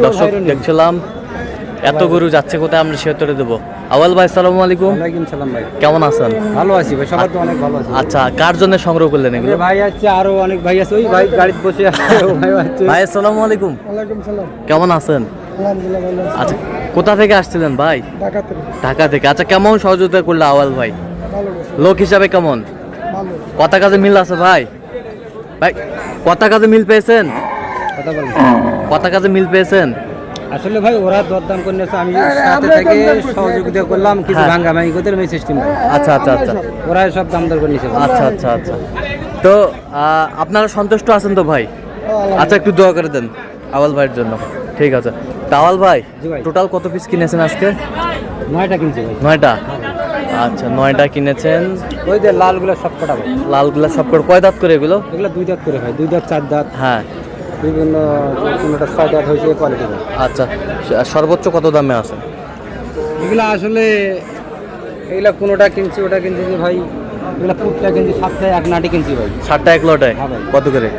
দর্শক দেখছিলাম এত গরু যাচ্ছে কোথায়, আমরা সে উত্তরে দেবো। আওয়াল ভাই আসসালামু আলাইকুম। ওয়ালাইকুম সালাম ভাই, কেমন আছেন? ভালো আছি ভাই, সবার তো অনেক ভালো আছে। আচ্ছা, কার জন্য সংগ্রহ করলেন এগুলো? ভাই আছে, আরো অনেক ভাই আছে, ওই ভাই গাড়িতে বসে আছে। ও ভাই আছে। ভাই আসসালামু আলাইকুম। ওয়ালাইকুম সালাম। কেমন আছেন? আলহামদুলিল্লাহ ভালো আছি। আচ্ছা, কোথা থেকে আসছিলেন ভাই? ঢাকা থেকে। ঢাকা থেকে। আচ্ছা, কেমন সহযোগিতা করলো আওয়াল ভাই? ভালো আছে। লোক হিসাবে কেমন? ভালো। কথা কাজে মিল আছে ভাই? ভাই কথা কাজে মিল পেয়েছেন? কথা বলেন। কথা কাজে মিল পেয়েছেন? আসলে ভাই ওরা দরদাম করে নিয়েছে, আমি সাথে থেকে সহযোগিতা করলাম, কিছু হ্যাঁ। ভাঙ্গা ভাঙ্গি করতে এই সিস্টেম। আচ্ছা আচ্ছা আচ্ছা ওরা সব দাম দর করে নিয়েছে। আচ্ছা আচ্ছা আচ্ছা। তো আপনারা সন্তুষ্ট আছেন তো ভাই? আচ্ছা, একটু দোয়া করে দেন আওয়াল ভাইয়ের জন্য। ঠিক আছে। তা আওয়াল ভাই, জি ভাই। টোটাল কত পিস কিনেছেন আজকে? 9টা কিনছি ভাই। 9টা। আচ্ছা, 9টা কিনেছেন। ওই যে লালগুলো সব কটা ভাই। লালগুলা সব করে কয় দাঁত করে এগুলো? এগুলো 2 দাঁত করে ভাই, 2 দাঁত 4 দাঁত, হ্যাঁ। বিভিন্ন কোনোটা 6 দাঁত হয়েছে, কোয়ালিটি ভাই। আচ্ছা, সর্বোচ্চ কত দামে আছে? এগুলো আসলে এগুলা কোনোটা কিনছি, ওটা কিনছি যে ভাই, এগুলো পুটটা কিনছি 7টায়, এক নাটি কিনছি ভাই। 7টা এক লটায়? হ্যাঁ ভাই। কত করে?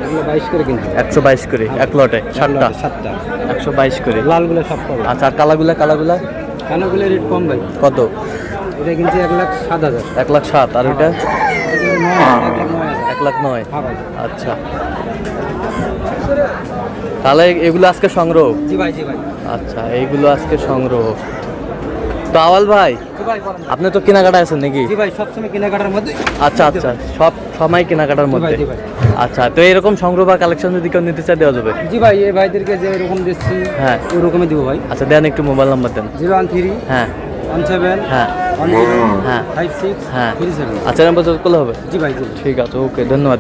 এগুলো 22 করে কিনছি। 122 করে এক লটায়? 7টা 7টা 122 করে। লালগুলো সব পাবো। আচ্ছা, আর কালাগুলা? কানাগুলো রেট কম ভাই। কত? এটা কিনছি 1,07,000। 1,07,000। আর ওইটা? 1,09,000। 1,09,000। হ্যাঁ ভাই। আচ্ছা, তাহলে এগুলো আজকে সংগ্রহ? জি ভাই, জি ভাই। আচ্ছা, এইগুলো আজকে সংগ্রহ। তো আওয়াল ভাই, জি ভাই বলেন। আপনি তো কেনাকাটা আছেন নাকি? জি ভাই, সবসময় কেনাকাটার মধ্যে। আচ্ছা আচ্ছা, সব সময় কেনাকাটার মধ্যে। জি ভাই। আচ্ছা, তো এরকম সংগ্রহ বা কালেকশন যদি কেউ নিতে চায় দেওয়া যাবে? জি ভাই, এই ভাইদেরকে যে এরকম দিচ্ছি, হ্যাঁ। ওই রকমই দিব ভাই। আচ্ছা, দেন একটু মোবাইল নাম্বার দেন। 013 হ্যাঁ 17 হ্যাঁ 10 হ্যাঁ 56 হ্যাঁ। 37। আচ্ছা, নাম্বার যোগ করলে হবে? জি ভাই, জি। ঠিক আছে, ওকে, ধন্যবাদ।